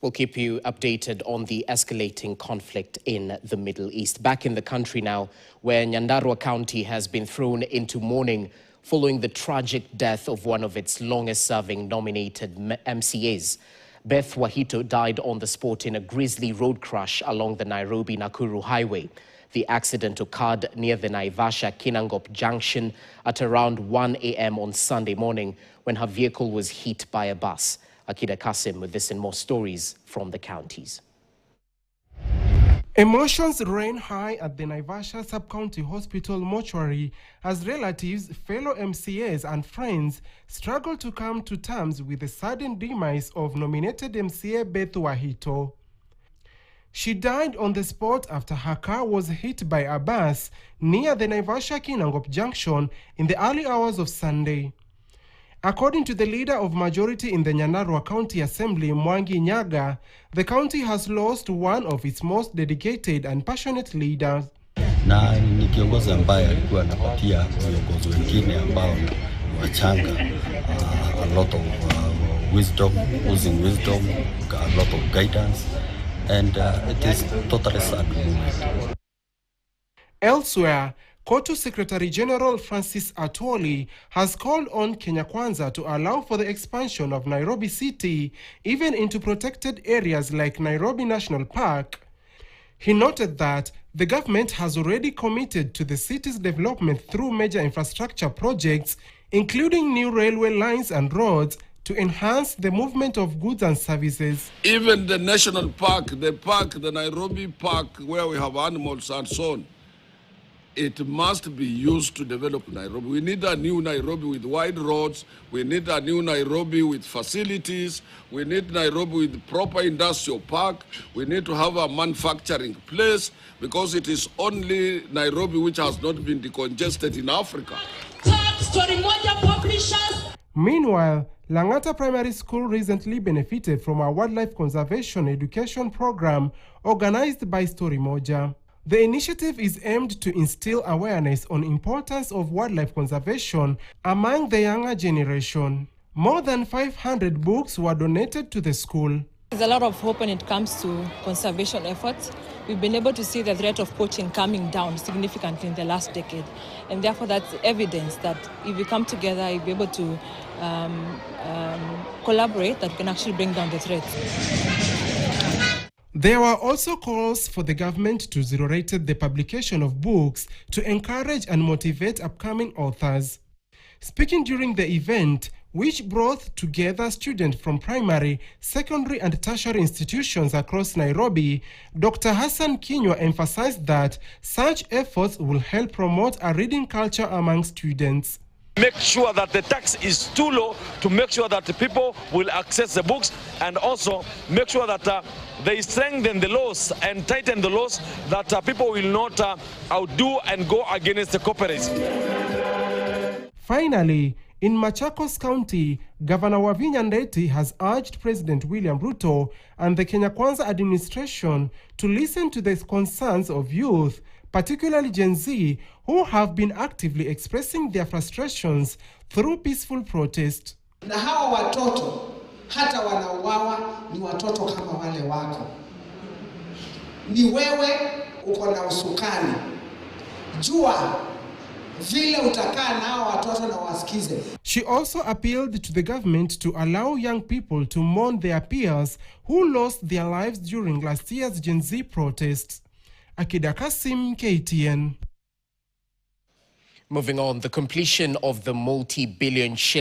We'll keep you updated on the escalating conflict in the Middle East. Back in the country now, where Nyandarua County has been thrown into mourning following the tragic death of one of its longest-serving nominated MCAs. Beth Wahito died on the spot in a grisly road crash along the Nairobi-Nakuru highway. The accident occurred near the Naivasha-Kinangop junction at around 1 a.m. on Sunday morning when her vehicle was hit by a bus. Akida Kasim with this and more stories from the counties. Emotions reign high at the Naivasha Sub-County Hospital mortuary as relatives, fellow MCAs and friends struggle to come to terms with the sudden demise of nominated MCA Beth Wahito. She died on the spot after her car was hit by a bus near the Naivasha-Kinangop junction in the early hours of Sunday. According to the leader of majority in the Nyandarua County Assembly, Mwangi Nyaga, the county has lost one of its most dedicated and passionate leaders. Na ni kiongozi ambaye alikuwa anapatia viongozi wengine ambao wachanga a lot of wisdom, oozing wisdom, a lot of guidance, and it is totally sad moment. Elsewhere, KOTU Secretary General Francis Atwoli has called on Kenya Kwanza to allow for the expansion of Nairobi City even into protected areas like Nairobi National Park. He noted that the government has already committed to the city's development through major infrastructure projects, including new railway lines and roads, to enhance the movement of goods and services. Even the national park, the Nairobi Park, where we have animals and so on, it must be used to develop Nairobi. We need a new Nairobi with wide roads. We need a new Nairobi with facilities. We need Nairobi with proper industrial park. We need to have a manufacturing place because it is only Nairobi which has not been decongested in Africa. Meanwhile, Langata Primary School recently benefited from a wildlife conservation education program organized by Story Moja. The initiative is aimed to instill awareness on the importance of wildlife conservation among the younger generation. More than 500 books were donated to the school. There's a lot of hope when it comes to conservation efforts. We've been able to see the threat of poaching coming down significantly in the last decade. And therefore that's evidence that if we come together, if we're able to collaborate, that we can actually bring down the threat. There were also calls for the government to zero-rate the publication of books to encourage and motivate upcoming authors. Speaking during the event, which brought together students from primary, secondary and tertiary institutions across Nairobi, Dr. Hassan Kinywa emphasized that such efforts will help promote a reading culture among students. Make sure that the tax is too low to make sure that the people will access the books, and also make sure that they strengthen the laws and tighten the laws that people will not outdo and go against the corporates. Finally, in Machakos County, Governor Wavinya Ndeti has urged President William Ruto and the Kenya Kwanza administration to listen to the concerns of youth, particularly Gen Z, who have been actively expressing their frustrations through peaceful protest. Na hawa watoto hata wanauawa ni watoto kama wale wako. Ni wewe uko na usukani. Jua vile utakaa nao watoto na wasikize. She also appealed to the government to allow young people to mourn their peers who lost their lives during last year's Gen Z protests. Akida Kasim, KTN. Moving on, the completion of the multi-billion